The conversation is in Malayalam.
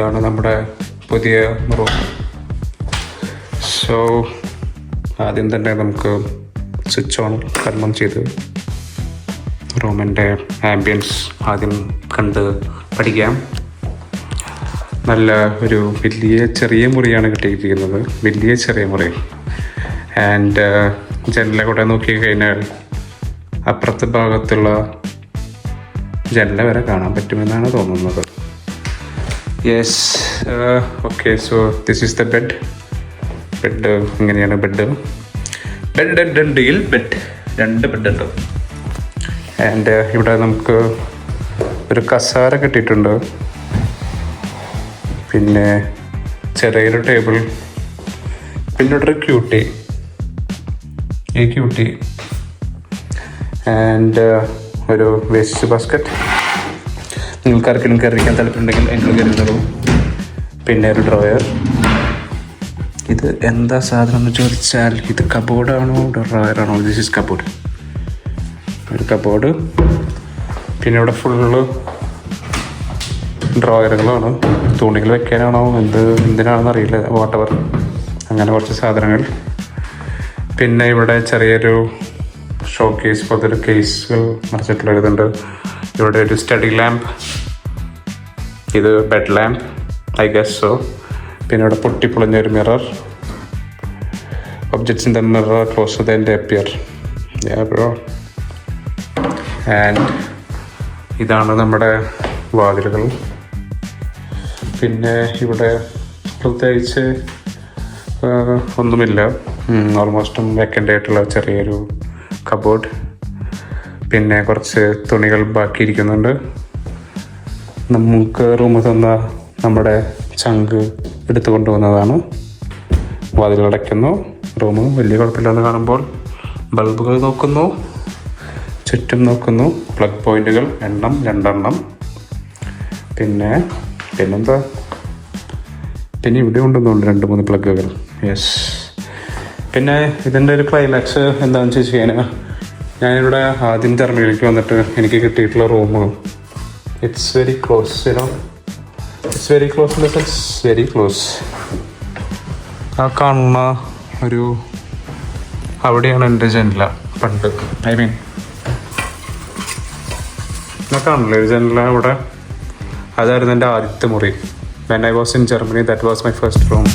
ഇതാണ് നമ്മുടെ പുതിയ റൂം. സോ ആദ്യം തന്നെ നമുക്ക് സ്വിച്ച് ഓൺ കർമ്മം ചെയ്ത് റൂമിൻ്റെ ആംബിയൻസ് ആദ്യം കണ്ട് പഠിക്കാം. നല്ല ഒരു ചെറിയ മുറിയാണ് കിട്ടിയിരിക്കുന്നത്, ചെറിയ മുറി. ആൻഡ് ജനല കൂടെ നോക്കി കഴിഞ്ഞാൽ അപ്പുറത്തെ ഭാഗത്തുള്ള ജനല വരെ കാണാൻ പറ്റുമെന്നാണ് തോന്നുന്നത്. Yes, okay. So this is the bed. ഇങ്ങനെയാണ് ബെഡ് രണ്ട് ബെഡ് ഉണ്ട്. ആൻഡ് ഇവിടെ നമുക്ക് ഒരു കസാര കിട്ടിയിട്ടുണ്ട്, പിന്നെ ചെറിയൊരു ടേബിൾ, പിന്നെ ഒരു ക്യൂട്ടി ആൻഡ് ഒരു വേസ്റ്റ് ബാസ്ക്കറ്റ്. നിങ്ങൾക്ക് ആർക്കെങ്കിലും കയറിക്കാൻ താല്പര്യമുണ്ടെങ്കിൽ എനിക്ക് കയറുന്നുള്ളൂ. പിന്നെ ഒരു ഡ്രോയർ. ഇത് എന്താ സാധനം എന്ന് ചോദിച്ചാൽ ഇത് കബോർഡാണോ ഡ്രോയറാണോ? This is cupboard. ഒരു കബോർഡ്. പിന്നെ ഇവിടെ ഫുള്ള് ഡ്രോയറുകളാണ്. തുണികൾ വെക്കാനാണോ എന്തിനാണെന്ന് അറിയില്ല, വാട്ടവർ. അങ്ങനെ കുറച്ച് സാധനങ്ങൾ. പിന്നെ ഇവിടെ ചെറിയൊരു ഷോ കേസ് പോലത്തെ ഒരു കേസുകൾ മറിച്ചിട്ടുള്ള ഇതുണ്ട്. ഇവിടെ ഒരു സ്റ്റഡി ലാമ്പ്, ഇത് bed lamp I guess so. പിന്നെ ഇവിടെ പൊട്ടിപ്പൊളിഞ്ഞൊരു mirror. Objects in the mirror close then they appear. And ഇതാണ് നമ്മുടെ വാതിലുകൾ. പിന്നെ ഇവിടെ പ്രത്യേകിച്ച് ഒന്നുമില്ല. ഓൾമോസ്റ്റും വേക്കൻ്റ് ആയിട്ടുള്ള ചെറിയൊരു കബോർഡ്. പിന്നെ കുറച്ച് തുണികൾ ബാക്കിയിരിക്കുന്നുണ്ട്. നമുക്ക് റൂമിൽ തന്ന നമ്മുടെ ചങ്ക് എടുത്തു കൊണ്ടുവന്നതാണ്. വാതിലടയ്ക്കുന്നു. റൂം വലിയ കുഴപ്പമില്ലെന്ന് കാണുമ്പോൾ ബൾബുകൾ നോക്കുന്നു, ചുറ്റും നോക്കുന്നു. പ്ലഗ് പോയിന്റുകൾ എണ്ണം 2 പിന്നെന്താ, പിന്നെ ഇവിടെ ഉണ്ടെന്നുണ്ട് 2-3 പ്ലഗുകൾ. യെസ്. പിന്നെ ഇതിൻ്റെ ഒരു ക്ലൈമാക്സ് എന്താണെന്ന് ചോദിച്ചു കഴിഞ്ഞാൽ, ഞാനിവിടെ ആദ്യം ജർമ്മനിയിലേക്ക് വന്നിട്ട് എനിക്ക് കിട്ടിയിട്ടുള്ള room it's very close. It's very close in the sense very close. ആ കാണുന്ന ഒരു അവിടെയാണ് എൻ്റെ ജനല പണ്ട്. ഞാൻ കാണില്ലേ ഒരു ജനല അവിടെ? അതായിരുന്നു എൻ്റെ ആദ്യത്തെ മുറി. When I was in Germany, that was my first room.